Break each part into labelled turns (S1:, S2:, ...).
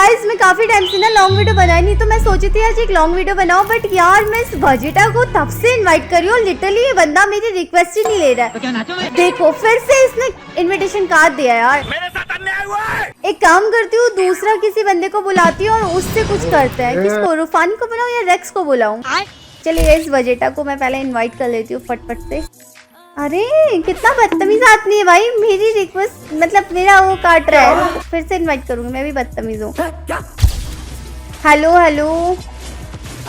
S1: Guys मैं काफी time से ना लॉन्ग वीडियो बनाई नहीं, तो मैं सोची थी आज एक लॉन्ग वीडियो बनाऊं, बट यार मैं इस वेजिटा को तब से इनवाइट कर रही हूँ, लिटरली ये बंदा मेरी रिक्वेस्ट ही नहीं ले रहा है। तो देखो फिर से इसने इनविटेशन कार्ड दिया यार। मेरे साथ अन्याय हुआ है। एक काम करती हूँ, दूसरा किसी बंदे को बुलाती हूँ और उससे कुछ करते हैं। किसको, रूफानी को बुलाऊं या रेक्स को बुलाऊं? चलिए इस वेजिटा को मैं पहले इनवाइट कर लेती हूँ फटफट से। अरे कितना बदतमीज आदमी है भाई, मेरी रिक्वेस्ट मतलब मेरा वो काट रहा है। फिर से इनवाइट करूंगी, मैं भी बदतमीज हूँ। हेलो हेलो,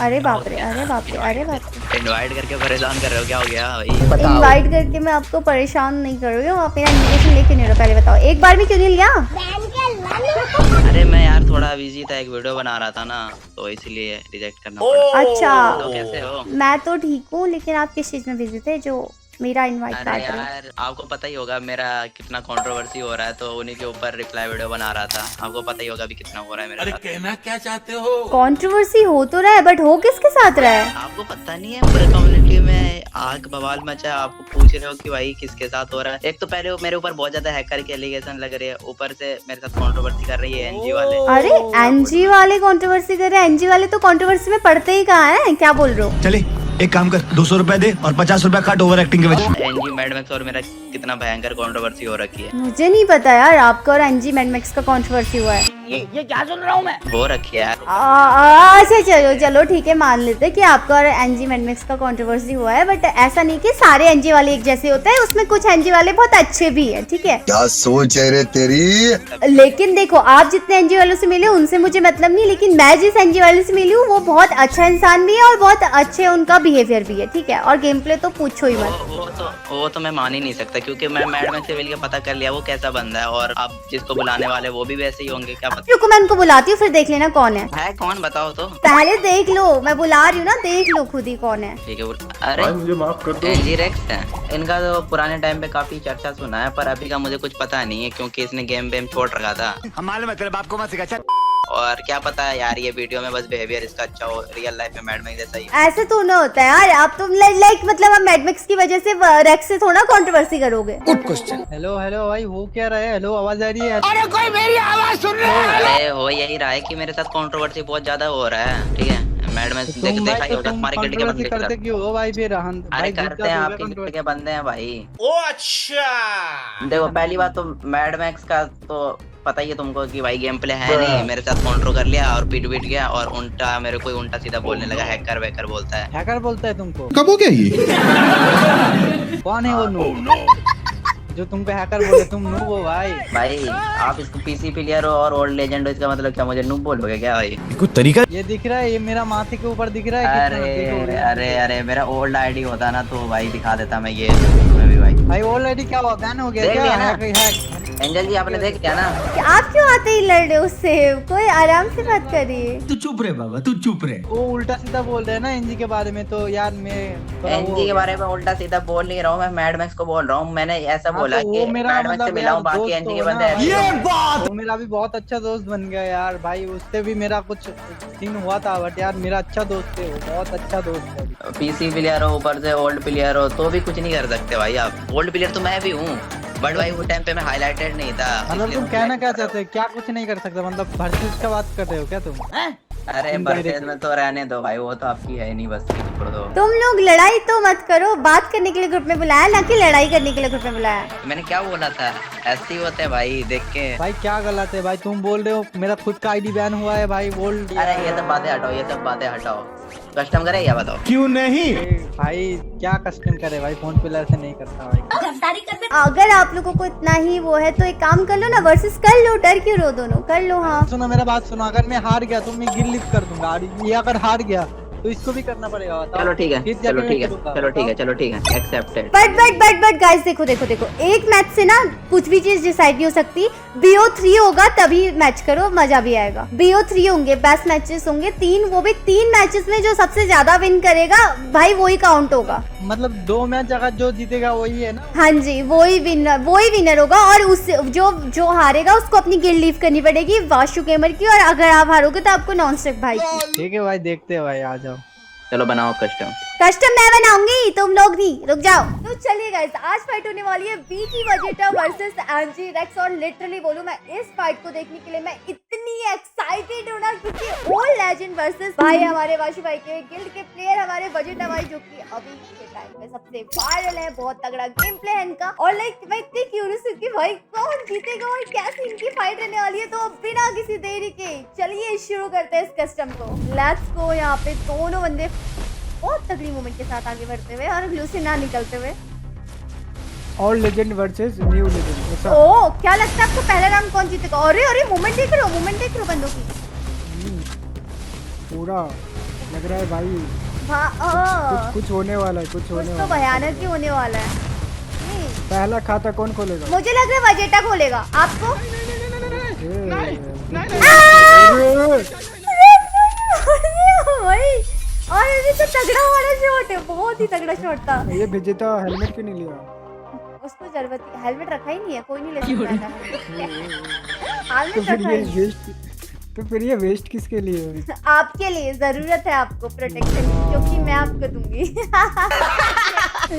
S1: अरे बाप रे, अरे बाप रे, अरे बाप रे।
S2: इनवाइट करके परेशान कर रहे हो, क्या हो गया भाई?
S1: इनवाइट करके मैं आपको परेशान नहीं कर रही हूँ, आप मेरा इनविटेशन लेके नहीं रहो, पहले बताओ एक बार में क्यों नहीं लिया?
S2: अरे मैं यार थोड़ा बिजी था, एक वीडियो बना रहा था ना, तो इसलिए रिजेक्ट करना पड़ा।
S1: अच्छा
S2: तो कैसे हो?
S1: मैं तो ठीक हूँ, लेकिन आप किस चीज में बिजी थे जो मेरा इनवाइट
S2: अरे
S1: काट रहे?
S2: यार आपको पता ही होगा मेरा कितना कंट्रोवर्सी हो रहा है, तो उन्हीं के ऊपर रिप्लाई वीडियो बना रहा था। आपको पता ही होगा अभी कितना हो रहा है मेरे साथ।
S3: कहना क्या चाहते हो?
S1: कंट्रोवर्सी हो तो रहा है, बट हो किसके साथ रहा है?
S2: आपको पता नहीं है, पूरे कम्युनिटी में आग बवाल मचा है। आपको पूछ रहे हो कि भाई किसके साथ हो रहा है। एक तो पहले मेरे ऊपर बहुत ज्यादा हैकर की एलिगेशन लग रही है, ऊपर से मेरे साथ कंट्रोवर्सी कर रही है एनजी वाले।
S1: अरे एनजी वाले कंट्रोवर्सी कर रहे हैं? एनजी वाले तो कंट्रोवर्सी में पढ़ते ही कहाँ हैं, क्या बोल रहे हो?
S4: चले एक काम कर, 200 रुपए दे और 50 रुपए काट ओवर एक्टिंग के वजह।
S2: एनजी मैडमैक्स और मेरा कितना भयंकर कंट्रोवर्सी हो रखी है।
S1: मुझे नहीं पता यार, आपका और एनजी मैडमैक्स का कंट्रोवर्सी हुआ है।
S2: ये क्या सुन रहा हूँ मैं? हो रखी है यार।
S1: अच्छा चलो चलो ठीक है, मान लेते हैं कि आपका और एनजी मैडमैक्स का कंट्रोवर्सी हुआ है, बट ऐसा नहीं कि सारे एनजी वाले एक जैसे होते हैं, उसमें कुछ एनजी वाले बहुत अच्छे भी हैं, ठीक है?
S5: क्या सोच है रे तेरी?
S1: लेकिन देखो आप जितने एनजी वालों से मिले उनसे मुझे मतलब नहीं, लेकिन मैं जिस एनजी वाले से मिली हूँ वो बहुत अच्छा इंसान भी है और बहुत अच्छे उनका बिहेवियर भी है, ठीक है? और गेम प्ले तो पूछो ही मत।
S2: वो तो मैं मान ही नहीं सकता, क्योंकि मैं मैडम से मिलकर पता कर लिया वो कैसा बंदा है, और आप जिसको बुलाने वाले वो भी वैसे ही होंगे, क्या पता।
S1: रुको मैं उनको बुलाती हूँ, फिर देख लेना कौन है
S2: कौन, बताओ तो।
S1: पहले देख लो, मैं बुला रही हूँ ना, देख लो खुद ही कौन है।
S2: ठीक है अरे मुझे माफ कर दो। एनजी रेक्स है, इनका तो पुराने टाइम पे काफी चर्चा सुना है, पर अभी का मुझे कुछ पता नहीं है, क्योंकि इसने गेम वेम छोड़ रखा था।
S4: हम मालूम है तेरे बाप को मत सिखा।
S2: और क्या पता है यार, ये वीडियो में बस बिहेवियर इसका अच्छा हो, रियल लाइफ में मैडमैक्स जैसा ही।
S1: ऐसे तो ना होता है यार, आप तो लाइक मतलब आप मैडमैक्स की वजह से रेक्स से थोड़ा कंट्रोवर्सी करोगे।
S6: हेलो हेलो भाई, वो क्या रहा है? हेलो आवाज आ रही है?
S3: अरे कोई मेरी आवाज सुन रहा है?
S2: अरे हो यही रहा है कि मेरे साथ कंट्रोवर्सी बहुत ज्यादा हो रहा है, ठीक है? मैडमैक्स देखा ही होगा तुम्हारे गड्ढे के बंदे
S6: करते क्यों हो भाई? फिर
S2: अरे करते हैं, आपके गड्ढे के बंदे हैं भाई।
S3: ओ अच्छा।
S2: देखो पहली बात तो मैडमैक्स का तो पता ही है तुमको कि भाई गेम प्ले है नहीं, मेरे साथ कंट्रोल कर लिया और पीट गया, और उल्टा मेरे को उल्टा सीधा बोलने लगा, हैकर वैकर बोलता है।
S6: हैकर बोलता है तुमको?
S4: कब हो गया ये?
S6: कौन है वो नूब जो तुम पे हैकर बोले? तुम नूब हो भाई?
S2: भाई आप इसको पीसी प्लेयर हो और ओल्ड लेजेंड हो, इसका मतलब क्या मुझे नूब बोलोगे क्या भाई?
S4: कुछ तरीका?
S6: ये दिख रहा है, ये मेरा माथे के ऊपर दिख रहा है।
S2: अरे अरे अरे मेरा ओल्ड आईडी होता ना तो भाई दिखा देता मैं ये तुम्हें भी भाई।
S6: भाई ओल्ड आईडी क्या हुआ? बैन हो गया
S2: देख लिया
S6: क्या?
S2: ना? एंजल जी आपने देख लिया ना?
S1: आप क्यों आते ही लड़ रहे हो उससे? कोई आराम से बात करिए।
S4: तू चुप रहे बाबा, तू चुप रहे।
S6: वो उल्टा सीधा बोल रहे हैं ना एनजी के बारे में, तो यार मैं
S2: एनजी के बारे में उल्टा सीधा बोल नहीं रहा हूँ, मैं मैडमैक्स को बोल रहा हूँ। मैंने ऐसा बोला कि मैडमैक्स से मिला हूँ, बाकी एनजी के बंदे
S4: ये बात
S6: वो मेरा भी बहुत अच्छा दोस्त बन गया यार भाई। उससे भी मेरा कुछ सीन हुआ था, बट यार मेरा अच्छा दोस्त है वो, बहुत अच्छा दोस्त है।
S2: पीसी प्लेयर हो, ऊपर से ओल्ड प्लेयर हो, तो भी कुछ नहीं कर सकते भाई आप। ओल्ड प्लेयर तो मैं भी हूँ, बट भाई वो टाइम पे मैं हाईलाइटेड नहीं था।
S6: मतलब तुम कहना क्या चाहते हो? क्या कुछ नहीं कर सकता? मतलब वर्सेस का बात कर रहे हो क्या तुम?
S2: अरे वर्सेस में तो रहने दो भाई, वो तो आपकी है नहीं, बस छोड़ दो।
S1: तुम लोग लड़ाई तो मत करो, बात करने के लिए ग्रुप में बुलाया, ना कि लड़ाई करने के लिए ग्रुप में बुलाया।
S2: मैंने क्या बोला था? ऐसे ही होते हैं भाई, देख के।
S6: भाई क्या गलत है भाई? तुम बोल रहे हो मेरा खुद का आईडी बैन हुआ है भाई, बोल।
S2: अरे ये सब बातें हटाओ, ये सब बातें हटाओ। कस्टम करे या बताओ?
S4: क्यों नहीं?
S6: भाई क्या कस्टम करे भाई? फोन पिलर से नहीं करता भाई।
S1: अगर आप लोगों को इतना ही वो है तो एक काम कर लो ना, वर्सेस कर लो, डर क्यों रो? दोनों कर लो। हाँ
S6: सुनो मेरा बात सुनो, अगर मैं हार गया तो मैं गिल लिफ्ट कर दूंगा, ये अगर हार गया तो इसको भी करना पड़ेगा।
S2: चलो ठीक है, चलो ठीक है, चलो ठीक है, चलो ठीक है, एक्सेप्टेड।
S1: बट गाइस देखो देखो देखो, एक मैच से ना कुछ भी चीज डिसाइड नहीं हो सकती। BO3 होगा तभी मैच करो, मजा भी आएगा। BO3 होंगे, बेस्ट मैचेस होंगे 3, वो भी 3 मैचेस में जो सबसे ज्यादा विन करेगा भाई वही काउंट होगा।
S6: मतलब 2 मैच अगर जो जीतेगा वही है ना?
S1: हाँ जी, वही विनर होगा, और उससे जो हारेगा उसको अपनी गिल्ड लीव करनी पड़ेगी वाशु गेमर की, और अगर आप हारोगे तो आपको नॉन स्टिक भाई की।
S6: ठीक है भाई, देखते हैं भाई, आ जाओ।
S2: चलो बनाओ कस्टम।
S1: कस्टम मैं बनाऊंगी, तुम लोग नहीं, रुक जाओ। तो चलिए गाइस, आज फाइट होने वाली है बीकी वेजिटा वर्सेस एनजी रेक्स, और लिटरली बोलूं मैं इस फाइट को देखने के लिए मैं इतनी एक्साइटेड क्योंकि ओल्ड लेजेंड वर्सेस भाई हमारे वाशी भाई के गिल्ड के प्लेयर हमारे वजेटा भाई, जो कि अभी के टाइम पे सबसे वायरल है। बहुत तगड़ा गेम प्ले है इनका। और लाइक मैं इतनी क्यूरियस हूँ कि भाई कौन जीतेगा और कैसी इनकी फाइट रहने वाली है। तो बिना किसी देरी के चलिए शुरू करते हैं इस कस्टम को। Let's go. यहाँ पे दोनों बंदे बहुत तगड़ी मूवमेंट के साथ आगे बढ़ते हुए और ग्लू से ना निकलते हुए।
S6: और लेजेंड वर्सेस न्यू लेजेंड।
S1: ओ क्या लगता है आपको पहला राउंड कौन जीतेगा? अरे अरे मूवमेंट देख रहे हो, मूवमेंट देख रहे हो बंदों की।
S6: पूरा लग रहा है भाई कुछ होने वाला है, कुछ होने वाला है।
S1: भयानक ही होने वाला है।
S6: पहला खाता कौन खोलेगा?
S1: मुझे लग रहा है वजेटा खोलेगा। आपको? और ये तो तगड़ा वाला शॉट है, बहुत ही तगड़ा शॉट था।
S6: ये भेजेता हेलमेट क्यों नहीं लिया?
S1: उसको जरूरत है, हेलमेट रखा ही नहीं है, कोई नहीं ले सकता
S6: तो फिर ये वेस्ट किसके लिए है?
S1: आपके लिए। जरूरत है आपको प्रोटेक्शन की, क्योंकि मैं आपको दूंगी।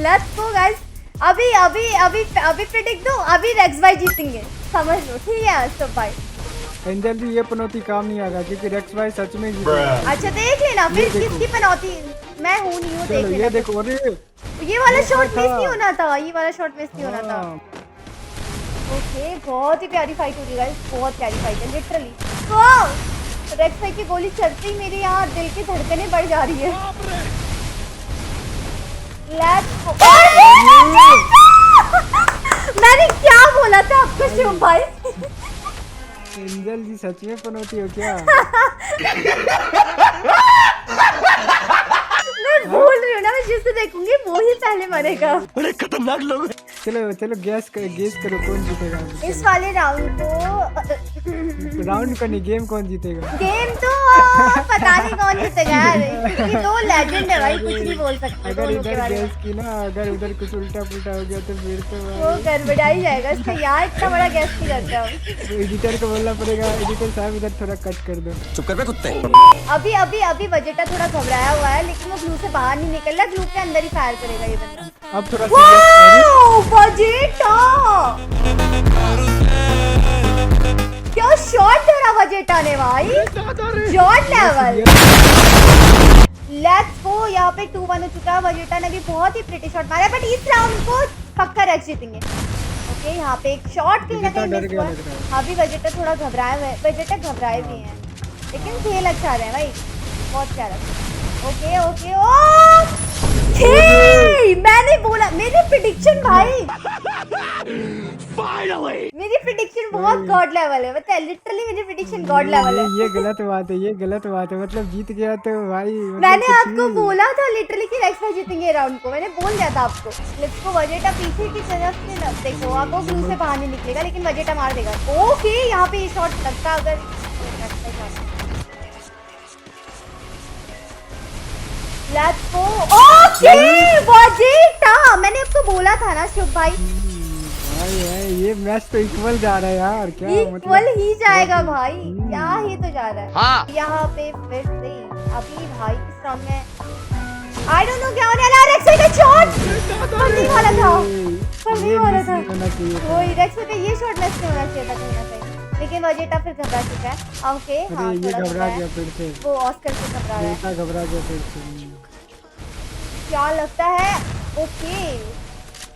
S1: Let's go guys. अभी अभी अभी अभी प्रेडिक्ट दो, अभी रेक्स भाई जीतेंगे, समझ लो। ठीक है सब भाई।
S6: एंजल जी ये पनौती काम नहीं आएगा क्योंकि रेक्स भाई सच में जीतेगा।
S1: अच्छा देख लेना फिर किसकी पनौती। मैं हूँ नहीं हूँ, देख लेना।
S6: ये देखो, अरे
S1: ये वाला शॉट मिस नहीं होना था, ये वाला शॉट मिस नहीं होना था। ओके बहुत ही प्यारी फाइट होगी गाइस, बहुत प्यारी फाइट है लिटरली। वाओ रेक्स भाई की गोली चलते ही मेरे यहाँ दिल की धड़कनें बढ़ जा रही है। Let's go. मैंने क्या बोला था आपको शिव भाई?
S6: एंजल जी सच में पनौती हो क्या?
S1: मैं बोल रही हूँ ना, मैं जिसे देखूंगी वो ही पहले मरेगा।
S4: बड़े खतरनाक लोग।
S6: चलो चलो गेस करो कौन जीतेगा
S1: इस वाले राउंड को।
S6: राउंड का नहीं, गेम कौन जीतेगा?
S1: गेम तो पता नहीं कौन जीतेगा यार, क्योंकि दो लेजेंड है भाई, कुछ नहीं बोल सकते
S6: अगर
S1: दोनों के
S6: इधर
S1: बारे में।
S6: गैस की ना, अगर उधर कुछ उल्टा पुल्टा हो गया तो फिर तो
S1: वो गड़बड़ा ही जाएगा। इसका यार इतना बड़ा गैस नहीं करता हूँ।
S6: एडिटर को बोलना पड़ेगा, एडिटर साहब इधर थोड़ा कट कर दो।
S4: चुप कर बे कुत्ते।
S1: अभी अभी अभी वजेटा थोड़ा घबराया हुआ है, लेकिन वो ग्लू से बाहर नहीं निकल रहा। ग्लू के अंदर ही फायर करेगा ये बंदा।
S6: अब थोड़ा
S1: वाओ वजेटा क्या शॉट दे रहा वजेटा ने भाई, शॉट लेवल। Let's go. यहाँ पे 2-1 हो चुका है। वजेटा ने भी बहुत ही प्रिटी शॉट मारा है, बट इस राउंड को पक्का रेक्स जीतेंगे। ओके यहाँ पे एक शॉट कहीं ना कहीं मिस हुआ। अभी वजेटा थोड़ा घबराए हुए, वजेटा घबराए भी हैं, लेकिन खेल अच्छा रहा है भाई, बहुत प्यारा। ओके ओके ओके मैंने बोला, मेरी प्रेडिक्शन भाई, मेरी प्रेडिक्शन बहुत गॉड लेवल है। मतलब लिटरली मेरी प्रेडिक्शन गॉड लेवल है।
S6: ये गलत बात है, ये गलत बात है। मतलब जीत गया तो भाई मतलब
S1: मैंने
S6: कुछ
S1: आपको
S6: नहीं।
S1: बोला था लिटरली कि रेक्स भाई जीतेंगे राउंड को, मैंने बोल दिया था आपको। Let's go. वजेटा पीछे की तरफ से न देखो, आपको ग्लू से बाहर नहीं निकलेगा, लेकिन वजेटा मार देगा। ओके यहाँ पे ये शॉट लगता अगर। Let's go. ओके वजेटा, मैंने आपको बोला था ना शुभ भाई,
S6: भाई ये मैच तो इक्वल जा रहा है यार। क्या
S1: इक्वल ही जाएगा भाई, क्या ही तो जा रहा है। हाँ। यहाँ पे फिर से अभी भाई इस राउंड में आई डोंट नो क्या होने वाला है। रेक्स भाई का शॉट पड़ने वाला था, पड़ने वाला था। वही रेक्स भाई का ये शॉट मिस नहीं होना चाहिए था कहीं ना कहीं, लेकिन वजेटा फिर घबरा चुका है। ओके हाँ
S6: ये घबरा गया फिर से,
S1: वो ऑस्कर से घबरा रहा है।
S6: घबरा गया फिर से।
S1: क्या लगता है? ओके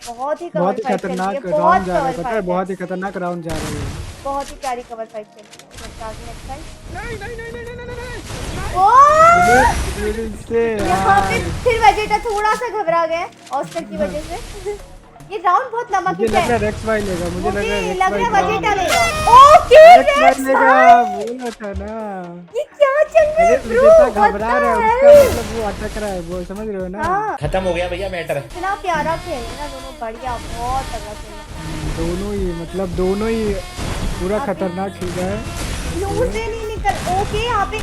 S1: बहुत ही
S6: खतरनाक राउंड जा रहा है, पता है? बहुत ही खतरनाक राउंड जा रहा है,
S1: बहुत ही प्यारी कवर फाइट चल रही है। यहाँ पे फिर वजेटा थोड़ा सा घबरा गया ऑस्कर की वजह से। ये राउंड बहुत लंबा खींचा है।
S6: रेक्स भाई लेगा, मुझे
S1: लग रहा है वजेटा लेगा। ओके रेक्स
S6: लेगा, बोला था ना।
S1: ये क्या चल रहा है ब्रो?
S6: घबरा रहा है, उसका मतलब वो अटक रहा है, वो समझ रहे हो ना?
S3: खत्म हो गया भैया मैटर।
S1: इतना प्यारा खेल ना दोनों, बढ़िया, बहुत तगड़ा खेल।
S6: दोनों ही मतलब दोनों ही पूरा खतरनाक खेल रहा है।
S1: ग्लू से नहीं निकल। ओके यहाँ पे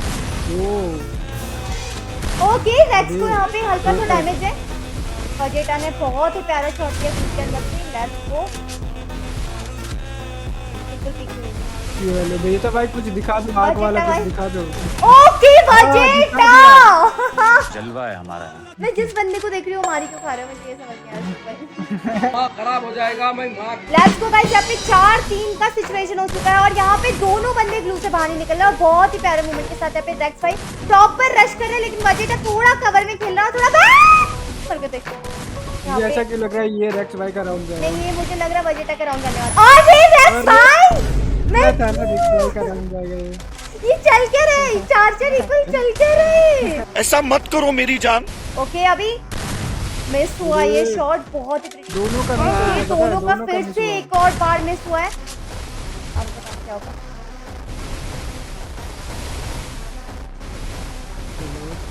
S1: ओके रेक्स को यहाँ पे हल्का सा डैमेज है। वजेटा ने बहुत ही प्यारा शॉट किया पीछे अंदर से। Let's go.
S6: ये तो भाई कुछ दिखा दो, आग वाला कुछ दिखा दो।
S1: ओके वजेटा
S4: जलवा है हमारा।
S1: मैं जिस बंदे को देख रही हूँ मारी क्यों खा रहा है, मुझे ये समझ नहीं आ रहा।
S3: खराब हो जाएगा मैं
S1: लेट्स गो गाइस, यहाँ पे 4-3 का सिचुएशन हो चुका है और यहाँ पे दोनों बंदे ग्लू से बाहर नहीं निकल रहे और बहुत ही प्यारे मूवमेंट के साथ यहाँ पे रेक्स भाई प्रॉपर रश कर रहे हैं, लेकिन वजीटा थोड़ा कवर में खेल रहा है, थोड़ा करके देखो।
S6: ये ऐसा क्यों लग रहा है ये रेक्स भाई का राउंड जाएगा?
S1: नहीं, ये मुझे लग रहा है वजीटा का राउंड जाने वाला। अरे रेक्स भाई मैं
S6: था ना रेक्स भाई का राउंड जाएगा
S1: ये चल के रहे 4-4 इक्वल चल के रहे।
S4: ऐसा मत करो मेरी जान।
S1: ओके अभी मिस हुआ ये शॉट, बहुत ही pretty।
S6: दोनों का
S1: और ये
S6: मिस हुआ है,
S1: दोनों का
S6: दोनों
S1: फिर
S6: मिस
S1: से
S6: हुआ है।
S1: एक और बार मिस हुआ है। अब बताओ क्या होगा।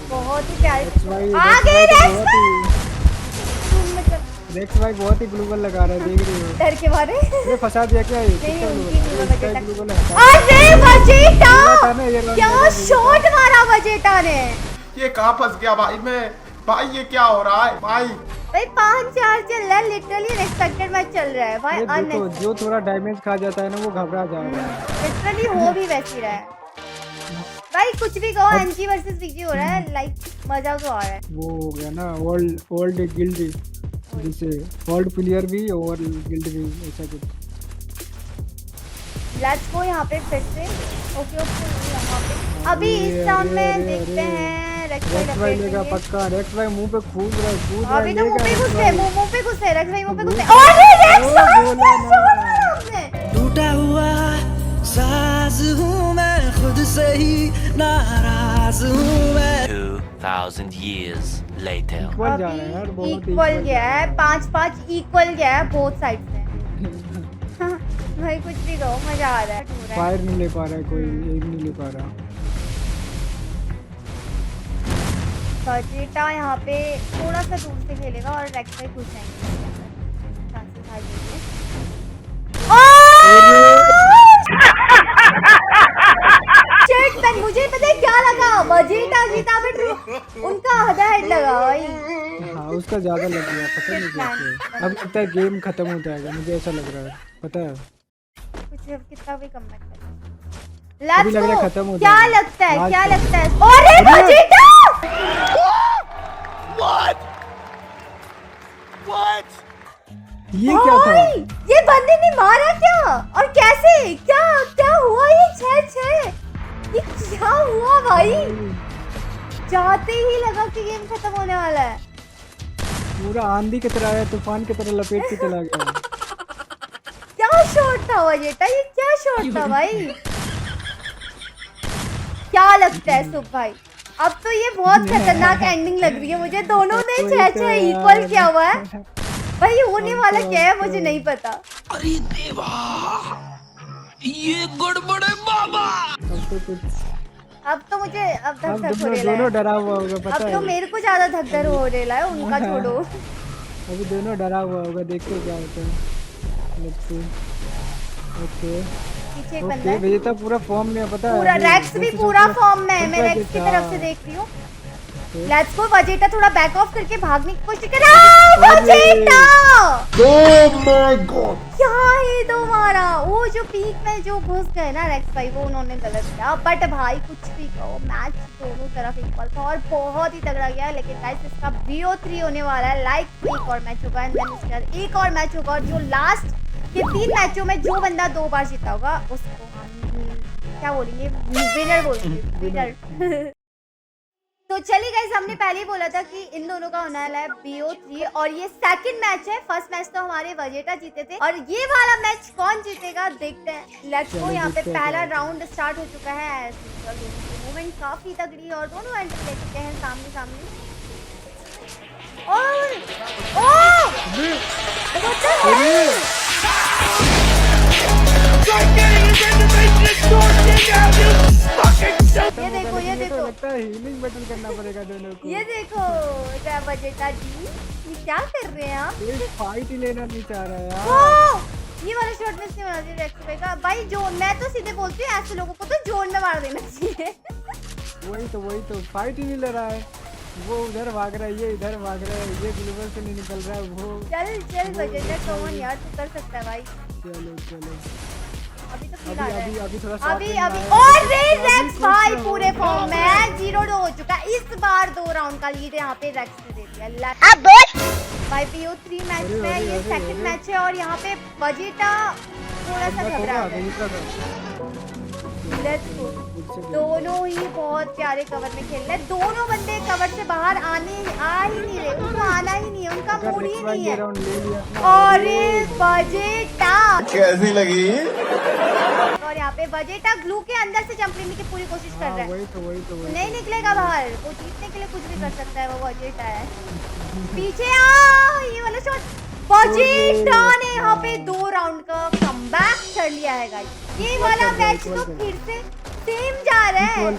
S1: बहुत ही प्यारे
S6: रेक्स भाई
S1: आगे
S6: रेक्स भाई बहुत ही ग्लूबल लगा रहा है, देख रही हो?
S1: डर के मारे।
S6: ये फंसा दिया क्या? ये
S1: नहीं, उनकी ग्लूबल वजेटा।
S6: ग्लूबल है।
S1: अरे वजेटा
S6: था ना ये राउंड
S1: क्या
S6: जाएगा,
S1: शॉट मारा वजेटा ने।
S7: ये कहाँ फंस गया भाई मैं? भाई ये क्या हो रहा है भाई?
S1: भाई 5-4 चल रहा है, लिटरली अनएक्सपेक्टेड मैच चल रहा है भाई।
S6: ये देखो
S1: अनएक्सपेक्टेड
S6: जो थोड़ा डैमेज खा जाता है ना वो घबरा जा रहा है।
S1: लिटरली हो भी वैसी रहा है भाई। कुछ भी कहो, एनजी वर्सेस वीजी हो रहा है, लाइक मजा तो आ रहा है।
S6: वो हो गया ना वर्ल्ड गिल्ड, जिसे वर्ल्ड प्लेयर भी और गिल्ड भी ऐसा कुछ।
S1: लेट्स गो यहाँ पे फिर से। ओके यहाँ पे अभी इस राउंड में देखते हैं रेक्स भाई
S6: लेगा पक्का। रेक्स भाई मुंह पे कूद रहा है,
S1: अभी तो मुंह पे
S6: लेगा
S1: घुसे, मुंह पे घुसे रेक्स भाई, मुंह पे घुसे। अरे रेक्स भाई
S8: टूटा हुआ साज हूँ मैं, खुद से ही नाराज हूँ मैं।
S9: 2000 years later.
S6: इक्वल जा रहा है यार, बहुत
S1: इक्वल गया है, 5-5 इक्वल गया है बोथ साइड से। भाई कुछ भी कहो मजा आ रहा है।
S6: फायर नहीं ले पा रहा है कोई, एक नहीं ले पा रहा।
S1: वजीटा यहाँ पे थोड़ा सा दूर से खेलेगा और रेक्स भाई घुस जाएंगे। चांसेस हाई देंगे। शिट मैन, मुझे पता है क्या लगा, वजीटा जीता बट उनका आधा हेड लगा भाई।
S6: हाँ उसका ज्यादा लग गया, पता नहीं कैसे। अब लगता है गेम खत्म हो जाएगा, मुझे ऐसा लग रहा है, पता है?
S1: कुछ कितना भी कम मत
S6: अभी लग रहा है खत्म हो
S1: क्या
S6: जाएगा।
S1: लगता है,
S6: आज
S1: क्या
S6: तो-
S1: लगता है? अरे वजीटा
S6: ये क्या था?
S1: भाई, ये बंदे ने मारा क्या और कैसे? क्या क्या हुआ ये 6-6? ये क्या हुआ भाई? जाते ही लगा कि गेम खत्म होने वाला है।
S6: पूरा आंधी की तरह है, तूफान की तरह लपेट के चला गया।
S1: क्या शॉट था वजीटा, ये क्या शॉट था भाई? क्या लगता है सुख भाई? अब तो ये बहुत खतरनाक एंडिंग लग रही है मुझे। दोनों ने 6-6 इक्वल किया हुआ है भाई। होने वाला क्या है मुझे नहीं पता।
S8: अरे देवा ये गड़बड़ है बाबा।
S6: अब तो
S1: मुझे अब धक
S6: अब
S1: धक हो रहा
S6: दोनों
S1: है।
S6: डरा हुआ होगा, पता
S1: अब तो
S6: है?
S1: मेरे को ज्यादा धक धक हो रहा है, उनका छोड़ो।
S6: अभी दोनों डरा हुआ होगा, देखते क्या होता है। Let's see. ओके
S1: पीछे एक बंदा
S6: ओके,
S1: है
S6: वेजिटा पूरा फॉर्म में है, पता है?
S1: पूरा।
S6: अभी
S1: रेक्स भी
S6: जैसे
S1: पूरा
S6: सोचा-
S1: फॉर्म में है, मैं
S6: सोचा
S1: रेक्स की
S6: कि
S1: तरफ से
S6: था।
S1: देख रही हूँ। Let's go. वजीटा थोड़ा बैक ऑफ करके भागने की कोशिश कर रहा है। Vegeta
S5: Oh my God!
S1: क्या ही तो मारा। वो जो पीक में जो घुस गए ना रेक्स भाई, वो उन्होंने गलत किया। बट भाई कुछ भी कहो, मैच दोनों तरफ इक्वल था और बहुत ही तगड़ा गया। लेकिन गाइस इसका BO3 होने वाला है। लाइक एक और मैच होगा एंड देन उसके बाद एक और मैच होगा, और जो लास्ट के 3 मैचों में जो बंदा 2 बार जीता होगा उसको हम क्या बोलेंगे, विनर बोलेंगे, विनर। तो चलिए गाइस, हमने पहले ही बोला था कि इन दोनों का होने वाला है BO3 और ये सेकंड मैच है। फर्स्ट मैच तो हमारे वजीटा जीते थे और ये वाला मैच कौन जीतेगा देखते हैं। Let's go. यहाँ पे पहला राउंड स्टार्ट हो चुका है। मूवमेंट काफी तगड़ी और दोनों एंट्री ले चुके हैं सामने सामने। और ये देखो, ये देखो,
S6: लगता है हीलिंग बटन करना पड़ेगा दोनों को।
S1: ये देखो वजीटा जी, ये क्या कर रहे हैं आप?
S6: कोई फाइट ही लेना नहीं चाह रहा है यार।
S1: ओह, ये वाला शॉट मिस नहीं होना चाहिए रेक्स भाई का। भाई जोन, मैं तो सीधे बोलती हूँ ऐसे लोगों को तो जोन में मार देना चाहिए।
S6: वही तो फाइट ही नहीं ले रहा है। वो उधर भाग रहा है, ये इधर भाग रहा है, ये ग्लोबल से नहीं निकल रहा है। वो
S1: चल वजीटा, कौन यार, तू कर सकता है भाई।
S6: चलो
S1: अभी तो फील आ रहा है।
S6: अभी थोड़ा
S1: अभी और रेक्स भाई पूरे फॉर्म में 0-2 हो चुका है। इस बार 2 राउंड का लीड यहाँ पे रेक्स ने दे दिया। अब बोल भाई PO3 मैच में ये सेकंड मैच है और यहाँ पे वेजिटा थोड़ा सा घबरा है। Let's go. दोनों ही बहुत प्यारे कवर में खेल रहे हैं। दोनों बंदे कवर से बाहर आ ही नहीं रहे, उनको आना ही नहीं है, उनका मूड ही नहीं है। और वेजिटा
S5: कैसी लगी?
S1: और यहाँ पे वेजिटा ग्लू के अंदर से जंप लेने की पूरी कोशिश कर रहा है।
S6: वही तो
S1: नहीं निकलेगा बाहर, वो जीतने के लिए कुछ भी कर सकता है। वो वेजिटा है, पीछे आ, ये वाला शॉट वेजिटा ने यहाँ पे 2 राउंड का कमबैक कर लिया है गाइस। ये वाला मैच तो फिर से सेम जा रहा है,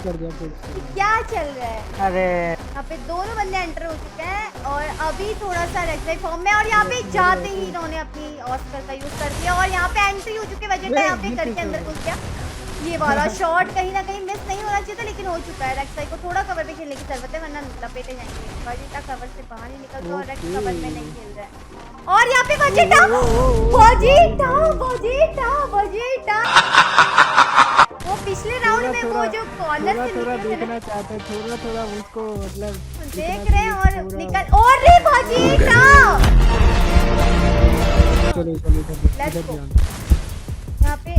S1: क्या चल रहा है?
S6: अरे
S1: यहाँ पे दोनों बंदे एंटर हो चुके हैं और अभी थोड़ा सा रेक्साई फॉर्म में, और यहाँ पे जाते ही इन्होंने अपनी ऑस्कर का यूज कर दिया और यहाँ पे एंट्री हो चुकी है। वेजिटा यहाँ पे करके अंदर घुस गया। ये वाला शॉट कहीं ना कहीं मिस नहीं होना चाहिए था, लेकिन हो चुका है। रेक्साई को थोड़ा कवर में खेलने की जरूरत है, वरना लपेटे जाएंगे। वेजिटा कवर से बाहर नहीं निकलता और रेक्स कवर में नहीं खेल रहा है। और यहाँ पे वेजिटा वो पिछले राउंड में वो जो कॉर्नर से
S6: देखना चाहते हैं, थोड़ा उसको मतलब
S1: देख रहे हैं और निकल। और रे वेजिटा, लेट्स गो। यहाँ पे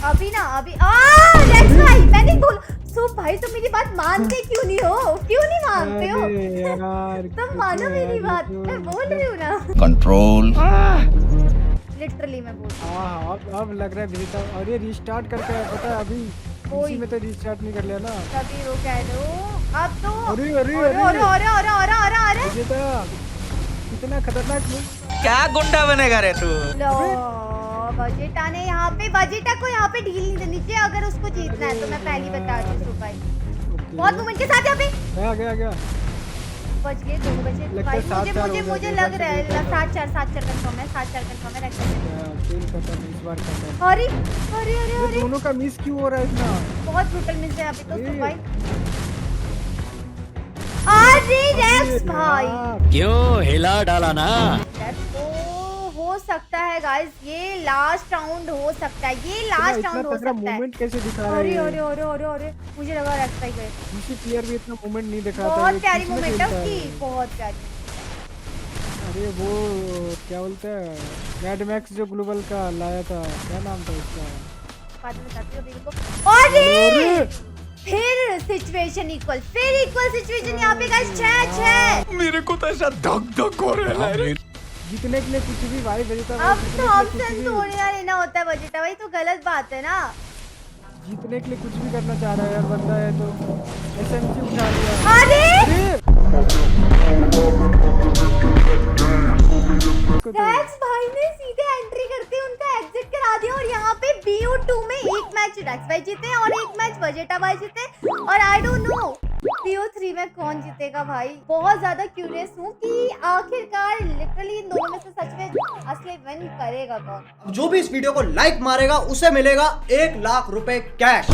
S1: अभी रेक्स भाई, मैंने बोल सो भाई, तुम मेरी बात मानते क्यों नहीं हो? क्यों नहीं मानते हो?
S6: यार
S1: तुम मानो मेरी बात, मैं बोल रही हूँ ना।
S4: कंट्रोल।
S1: लिटरली मैं बोल रही हूँ।
S6: हाँ अब लग रहा है विजिटा। और ये रिस्टार्ट करके आया, पता है अभी इसी में तो रिस्टार्ट नहीं कर लिया ना
S1: तभी वो कह दो। अब तो
S6: अरे विजिटा कितना खतरनाक
S3: क्या गुंडा बनेगा रे तू?
S1: लो वेजिटा ने यहाँ पे, वेजिटा को यहाँ पे ढील नहीं देनी चाहिए अगर उसको जीतना है तो। मैं पहली बता रही हूँ भाई, बहुत मूवमेंट के साथ यहाँ पे
S6: गया
S1: बच गए 2 बचे भाई। मुझे लग रहा है 7-4 कंफर्म है, 7-4 कंफर्म है।
S6: इस बार करता है।
S1: अरे
S6: दोनों का मिस क्यों हो रहा है इतना?
S1: बहुत ब्रूटल मिस है यहाँ पे तो भाई। अरे रेक्स भाई
S9: क्यों हिला डाला ना?
S1: हो सकता है गाइस, ये लास्ट राउंड हो सकता है, ये लास्ट राउंड हो सकता है।
S6: मूवमेंट कैसे दिखा रहा है?
S1: अरे मुझे लगा रेक्स भाई गए।
S6: किसी प्लेयर भी इतना मूवमेंट नहीं दिखाता।
S1: बहुत प्यारी मूवमेंट है उसकी, बहुत प्यारी।
S6: अरे वो क्या बोलते हैं, मैड मैक्स जो ग्लोबल का लाया था, क्या नाम था उसका?
S1: बाद में बताती हूँ अभी को। अरे फिर सिचुएशन इक्वल सिचुएशन यहाँ पे गाइस 6-6।
S3: मेरे को तो ऐसा धक हो रहा है।
S6: जीतने के लिए कुछ भी भाई वेजिटा।
S1: अब तो ऑप्शन थोड़ी ना लेना होता है वेजिटा भाई, तो गलत बात है ना।
S6: जीतने के लिए कुछ भी करना चाह रहा है यार बंदा है तो। SMG उठा लिया।
S1: अरे रेक्स भाई ने सीधे एंट्री करके उनका एग्जिट करा दिया और यहाँ पे BO2 में एक मैच रेक्स भाई जीते और एक मैच वेजिटा भाई जीते। और आई डोंट नो PO3 में कौन जीतेगा भाई। बहुत ज्यादा क्यूरियस हूँ कि आखिरकार लिटरली इन दोनों में से सच में असली विन करेगा कौन।
S10: जो भी इस वीडियो को लाइक मारेगा उसे मिलेगा 1 लाख रुपए कैश।